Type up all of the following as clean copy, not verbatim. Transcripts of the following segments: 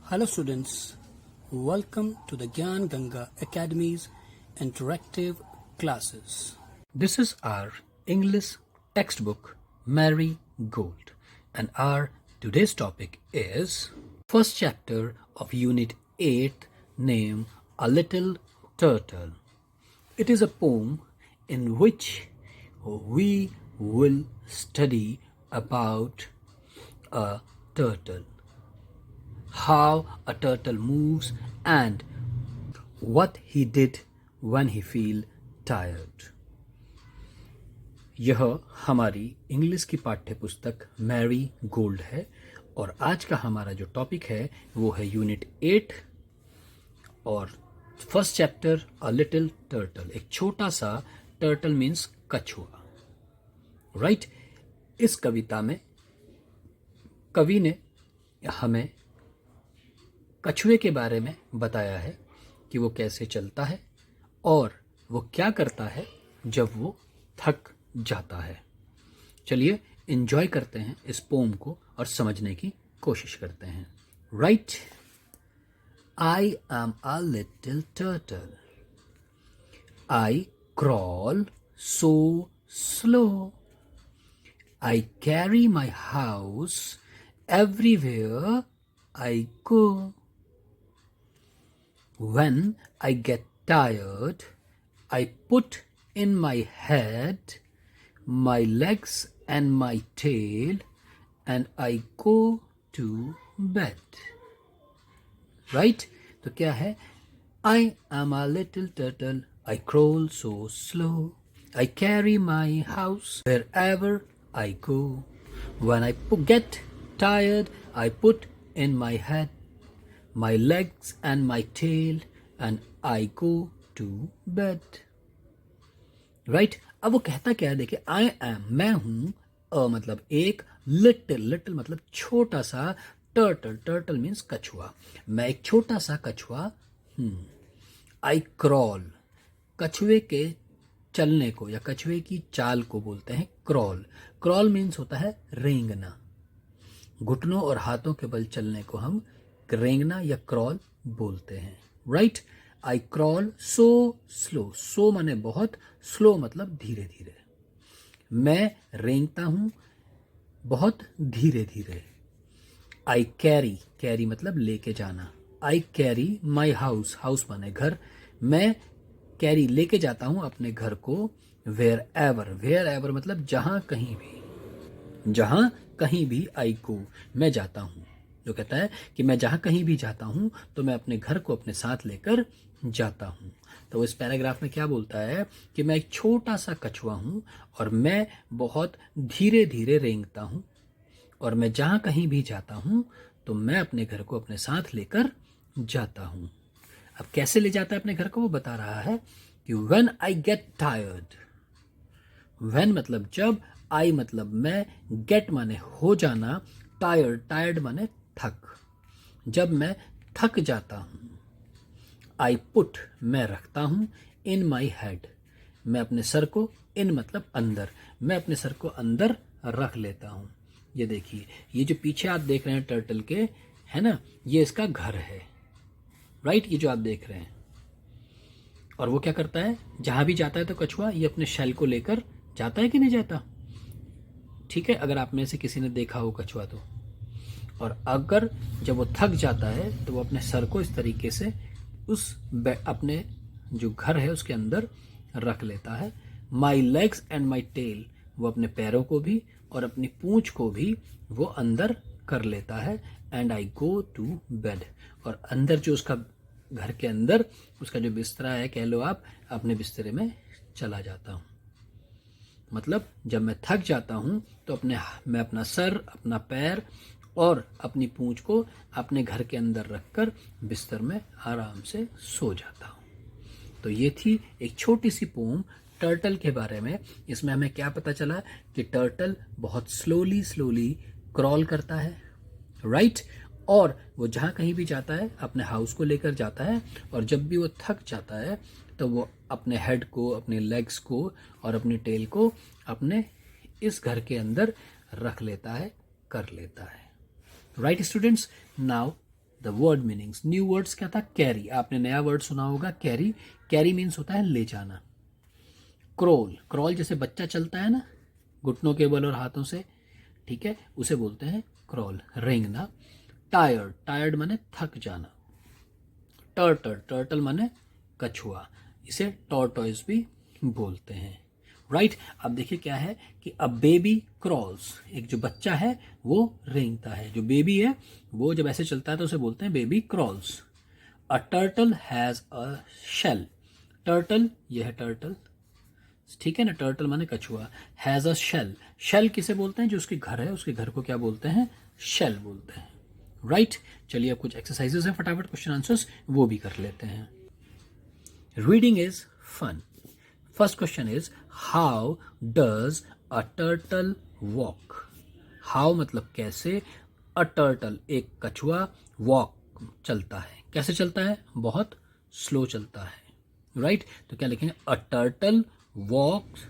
Hello students, welcome to the Gyan Ganga Academy's interactive classes. This is our English textbook Mary Gold, and our today's topic is first chapter of Unit 8 named A Little Turtle. It is a poem in which we will study about a turtle, how a turtle moves and what he did when he feel tired. यह हमारी English की पाठ्य पुस्तक Marie Gold है और आज का हमारा जो टॉपिक है वो है यूनिट 8 और first chapter a little turtle. एक छोटा सा टर्टल मीन्स कछुआ, राइट। इस कविता में कवि ने हमें कछुए के बारे में बताया है कि वो कैसे चलता है और वो क्या करता है जब वो थक जाता है। चलिए एंजॉय करते हैं इस पोम को और समझने की कोशिश करते हैं। Right, I am a little turtle, I crawl so slow, I carry my house everywhere I go, when I get tired, I put in my head, my legs and my tail, and I go to bed. Right? तो क्या है? I am a little turtle, I crawl so slow, I carry my house wherever I go. When I get tired, I put in my head, my legs and my tail, and I go to bed. Right? अब वो कहता क्या है, देखिए, I am, मैं हूं, मतलब एक, लिटिल मतलब छोटा सा, टर्टल मीन्स कछुआ, मैं एक छोटा सा कछुआ हूं। I crawl, कछुए के चलने को या कछुए की चाल को बोलते हैं क्रॉल मीन्स होता है रेंगना, घुटनों और हाथों के बल चलने को हम रेंगना या क्रॉल बोलते हैं। Right, I crawl so slow, so माने बहुत, स्लो मतलब धीरे धीरे, मैं रेंगता हूं बहुत धीरे धीरे। आई कैरी मतलब लेके जाना, आई कैरी माई हाउस माने घर, मैं कैरी लेके जाता हूं अपने घर को, वेयर एवर मतलब जहां कहीं भी आई गो, मैं जाता हूं। जो कहता है कि मैं जहां कहीं भी जाता हूं तो मैं अपने घर को अपने साथ लेकर जाता हूं। तो इस पैराग्राफ में क्या बोलता है कि मैं एक छोटा सा कछुआ हूं और मैं बहुत धीरे धीरे रेंगता हूं और मैं जहां कहीं भी जाता हूं तो मैं अपने घर को अपने साथ लेकर जाता हूं। अब कैसे ले जाता है अपने घर को वो बता रहा है कि when I get tired, when मतलब जब, आई मतलब मैं, गेट माने हो जाना, टायर्ड माने थक, जब मैं थक जाता हूं। आई पुट मैं रखता हूं, इन माई हेड मैं अपने सर को, इन मतलब अंदर, मैं अपने सर को अंदर रख लेता हूं। ये देखिए, ये जो पीछे आप देख रहे हैं टर्टल के, है ना, ये इसका घर है। राइट, ये जो आप देख रहे हैं, और वो क्या करता है, जहां भी जाता है तो कछुआ ये अपने शेल को लेकर जाता है कि नहीं जाता। ठीक है, अगर आप में से किसी ने देखा हो कछुआ तो, और अगर जब वो थक जाता है तो वो अपने सर को इस तरीके से उस अपने जो घर है उसके अंदर रख लेता है। My legs and my tail, वो अपने पैरों को भी और अपनी पूंछ को भी वो अंदर कर लेता है। And I go to bed, और अंदर जो उसका घर के अंदर उसका जो बिस्तरा है, कह लो आप, अपने बिस्तरे में चला जाता हूँ। मतलब जब मैं थक जाता हूँ तो मैं अपना सर, अपना पैर और अपनी पूंछ को अपने घर के अंदर रखकर बिस्तर में आराम से सो जाता हूँ। तो ये थी एक छोटी सी पोम टर्टल के बारे में। इसमें हमें क्या पता चला कि टर्टल बहुत स्लोली क्रॉल करता है, राइट, और वो जहाँ कहीं भी जाता है अपने हाउस को लेकर जाता है, और जब भी वो थक जाता है तो वो अपने हेड को, अपने लेग्स को और अपनी टेल को अपने इस घर के अंदर रख लेता है, कर लेता है। Right, students? Now the word meanings. New words क्या था? कैरी, आपने नया वर्ड सुना होगा कैरी। कैरी मीन्स होता है ले जाना। क्रोल, क्रॉल जैसे बच्चा चलता है ना घुटनों के बल और हाथों से, ठीक है, उसे बोलते हैं क्रॉल। रेंगना। टायर्ड, टायर्ड माने थक जाना। टर्टल, टर्टल माने कछुआ, इसे टॉर्टोइज भी बोलते हैं। राइट अब देखिए क्या है कि अ बेबी क्रॉल्स, एक जो बच्चा है वो रेंगता है। जो बेबी है वो जब ऐसे चलता है तो उसे बोलते हैं baby crawls. A turtle has a shell, turtle, यह है टर्टल, ठीक है ना, टर्टल माने कछुआ। हैज अ शेल, शेल किसे बोलते हैं? जो उसके घर है उसके घर को क्या बोलते हैं? शेल बोलते हैं। राइट चलिए अब कुछ एक्सरसाइजेस हैं, फटाफट क्वेश्चन आंसर्स वो भी कर लेते हैं। Reading is fun. First question is how does a turtle walk. How मतलब कैसे, अ टर्टल एक कछुआ, वॉक चलता है। कैसे चलता है? बहुत स्लो चलता है। राइट तो क्या लिखेंगे? A turtle walks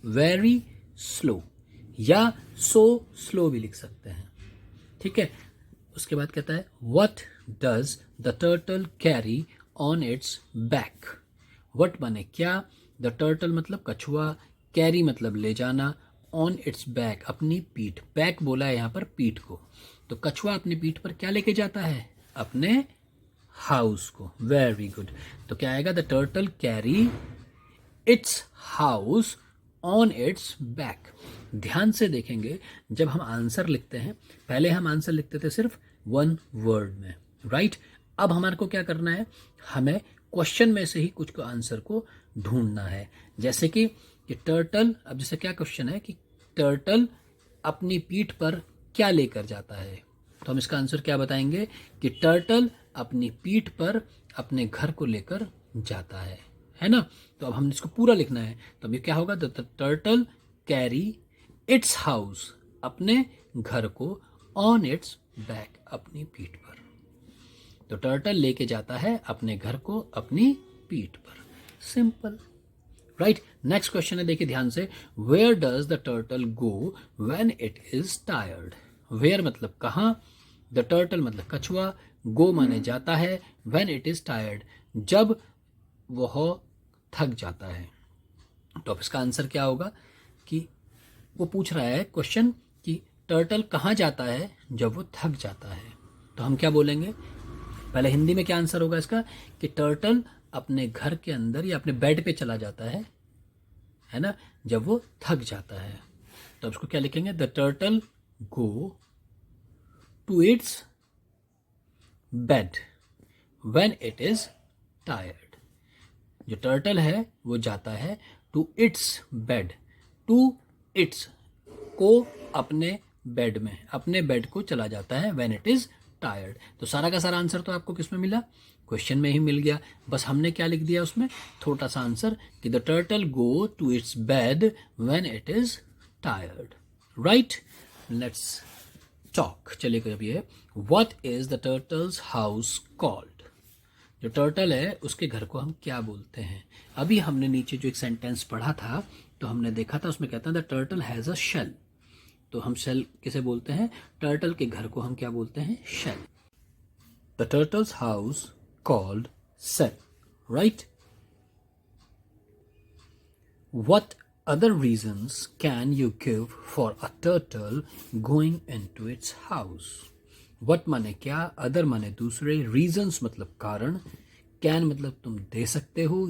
very slow, या सो स्लो भी लिख सकते हैं, ठीक है। उसके बाद कहता है what does the turtle carry on it's back. What माने क्या, द टर्टल मतलब कछुआ, कैरी मतलब ले जाना, ऑन इट्स बैक अपनी पीठ, बैक बोला है यहाँ पर पीठ को, तो कछुआ अपनी पीठ पर क्या लेके जाता है? अपने हाउस को। वेरी गुड, तो क्या आएगा? The turtle carry it's house on it's back. ध्यान से देखेंगे जब हम आंसर लिखते हैं, पहले हम आंसर लिखते थे सिर्फ वन वर्ड में, राइट। अब हमारे को क्या करना है? हमें क्वेश्चन में से ही कुछ को आंसर को ढूंढना है। जैसे कि टर्टल, अब जैसे क्या क्वेश्चन है कि टर्टल अपनी पीठ पर क्या लेकर जाता है, तो हम इसका आंसर क्या बताएंगे कि टर्टल अपनी पीठ पर अपने घर को लेकर जाता है ना। तो अब हम इसको पूरा लिखना है, तो अभी क्या होगा? The turtle carry it's house, अपने घर को, ऑन इट्स बैक अपनी पीठ पर। तो टर्टल लेके जाता है अपने घर को अपनी पीठ पर। Simple, right. नेक्स्ट क्वेश्चन है, देखिए ध्यान से। Where does the turtle go when it is tired. Where मतलब कहाँ, द टर्टल मतलब कछुआ, गो माने जाता है, व्हेन इट इज टायर्ड जब वह थक जाता है। तो अब इसका आंसर क्या होगा कि वो पूछ रहा है क्वेश्चन कि टर्टल कहाँ जाता है जब वो थक जाता है, तो हम क्या बोलेंगे? पहले हिंदी में क्या आंसर होगा इसका कि टर्टल अपने घर के अंदर या अपने बेड पे चला जाता है ना, जब वो थक जाता है। तो उसको क्या लिखेंगे? The turtle go to its bed when it is tired. जो टर्टल है वो जाता है to its bed, to its को अपने बेड में, अपने बेड को चला जाता है व्हेन इट इज टायर्ड। तो सारा का सारा आंसर तो आपको किस में मिला? क्वेश्चन में ही मिल गया। बस हमने क्या लिख दिया उसमें? छोटा सा आंसर कि the turtle go to its bed when it is tired. Right let's talk. चलिए कभी है, what is the turtle's house called. जो टर्टल है उसके घर को हम क्या बोलते हैं? अभी हमने नीचे जो एक सेंटेंस पढ़ा था तो हमने देखा था उसमें कहता है the turtle has a shell. तो हम शेल किसे बोलते हैं? टर्टल के घर को हम क्या बोलते हैं? Shell. The turtle's house called shell, right. What other reasons can you give for a turtle going into its house? What माने क्या, other माने दूसरे, reasons मतलब कारण, can मतलब तुम दे सकते हो,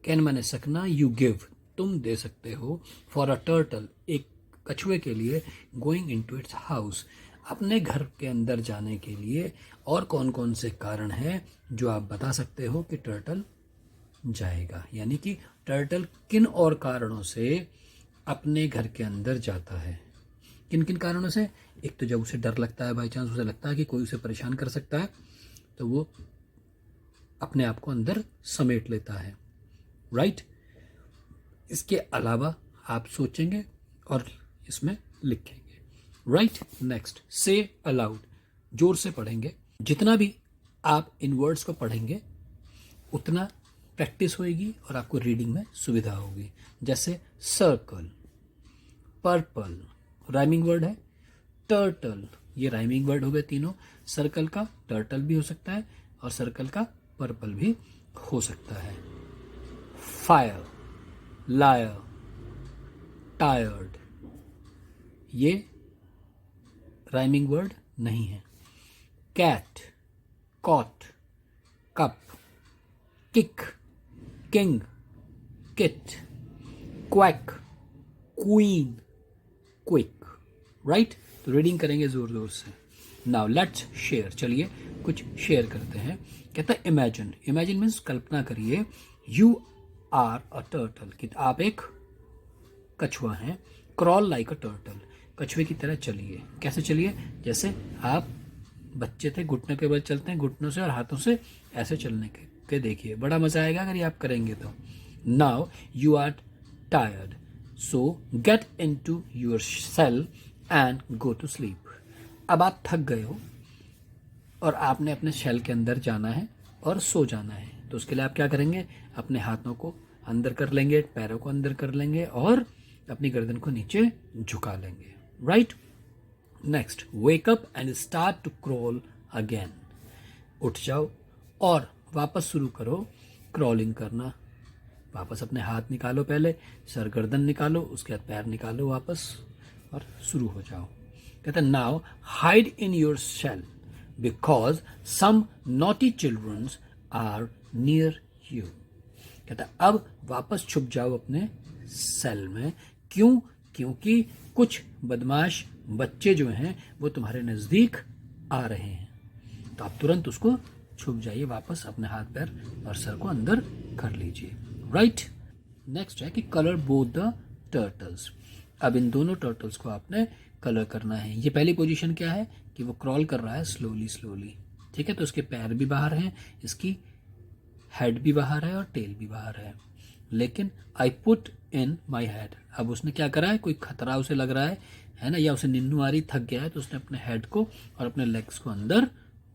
can माने सकना, you give तुम दे सकते हो, for a turtle एक कछुए के लिए, going into its house अपने घर के अंदर जाने के लिए, और कौन कौन से कारण हैं जो आप बता सकते हो कि टर्टल जाएगा, यानी कि टर्टल किन और कारणों से अपने घर के अंदर जाता है। किन किन कारणों से? एक तो जब उसे डर लगता है, बाई चांस उसे लगता है कि कोई उसे परेशान कर सकता है, तो वो अपने आप को अंदर समेट लेता है, राइट। इसके अलावा आप सोचेंगे और इसमें लिखेंगे, राइट। नेक्स्ट, से अलाउड, जोर से पढ़ेंगे। जितना भी आप इन वर्ड्स को पढ़ेंगे उतना प्रैक्टिस होएगी और आपको रीडिंग में सुविधा होगी। जैसे सर्कल, पर्पल राइमिंग वर्ड है, टर्टल ये राइमिंग वर्ड हो गए तीनों। सर्कल का टर्टल भी हो सकता है और सर्कल का पर्पल भी हो सकता है। फायर, लायर, टायर्ड, ये राइमिंग वर्ड नहीं है। Cat, cot, cup, kick, king, kit, quack, queen, quick. Right, तो रीडिंग करेंगे जोर जोर से। नाउ लेट्स शेयर, चलिए कुछ शेयर करते हैं। कहता है इमेजिन, इमेजिन मीन्स कल्पना करिए। यू आर अ टर्टल, कि आप एक कछुआ हैं। क्रॉल लाइक अ टर्टल, कछुए की तरह चलिए। कैसे चलिए? जैसे आप बच्चे थे, घुटने के बल चलते हैं, घुटनों से और हाथों से ऐसे चलने के देखिए, बड़ा मजा आएगा अगर ये आप करेंगे तो। Now you are tired, so get in to your cell and go to sleep. अब आप थक गए हो और आपने अपने शेल के अंदर जाना है और सो जाना है। तो उसके लिए आप क्या करेंगे? अपने हाथों को अंदर कर लेंगे, पैरों को अंदर कर लेंगे और अपनी गर्दन को नीचे झुका लेंगे। Right, next, wake up and start to crawl again. उठ जाओ और वापस शुरू करो क्रॉलिंग करना। वापस अपने हाथ निकालो, पहले सर गर्दन निकालो, उसके बाद पैर निकालो वापस और शुरू हो जाओ। कहता है now hide in your shell because some naughty childrens are near you. कहता है अब वापस छुप जाओ अपने सेल में। क्यों? क्योंकि कुछ बदमाश बच्चे जो हैं वो तुम्हारे नजदीक आ रहे हैं। तो आप तुरंत उसको छुप जाइए, वापस अपने हाथ पैर और सर को अंदर कर लीजिए। राइट, नेक्स्ट है कि कलर बोथ द टर्टल्स। अब इन दोनों टर्टल्स को आपने कलर करना है। ये पहली पोजीशन क्या है कि वो क्रॉल कर रहा है स्लोली स्लोली, ठीक है। तो उसके पैर भी बाहर हैं, इसकी हेड भी बाहर है और टेल भी बाहर है। लेकिन I put in my head, अब उसने क्या करा है, कोई खतरा उसे लग रहा है ना, या उसे निन्नू आ रही, थक गया है, तो उसने अपने हेड को और अपने लेग्स को अंदर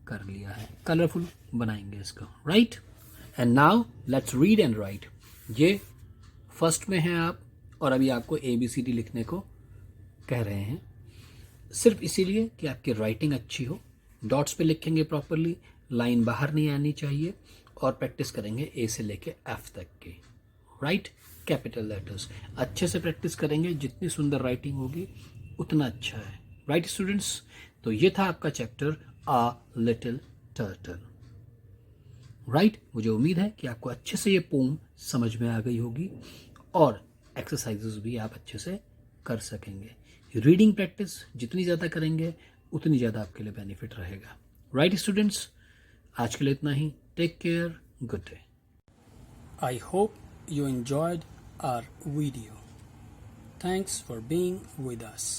कर लिया है। कलरफुल बनाएंगे इसको। Right, and now let's read and right. ये फर्स्ट में है आप, और अभी आपको ABCD लिखने को कह रहे हैं, सिर्फ इसीलिए कि आपकी राइटिंग अच्छी हो। डॉट्स पे लिखेंगे प्रॉपरली, लाइन बाहर नहीं आनी चाहिए, और प्रैक्टिस करेंगे A से लेके F तक की। राइट, कैपिटल लेटर्स अच्छे से प्रैक्टिस करेंगे, जितनी सुंदर राइटिंग होगी उतना अच्छा है। राइट स्टूडेंट्स, तो ये था आपका chapter a little turtle. Right, मुझे उम्मीद है कि आपको अच्छे से ये पोम समझ में आ गई होगी और एक्सरसाइजेस भी आप अच्छे से कर सकेंगे। रीडिंग प्रैक्टिस जितनी ज़्यादा करेंगे उतनी ज़्यादा आपके लिए बेनिफिट रहेगा। राइट स्टूडेंट्स, आज के लिए इतना ही। Take care, good day. I hope you enjoyed our video. Thanks for being with us.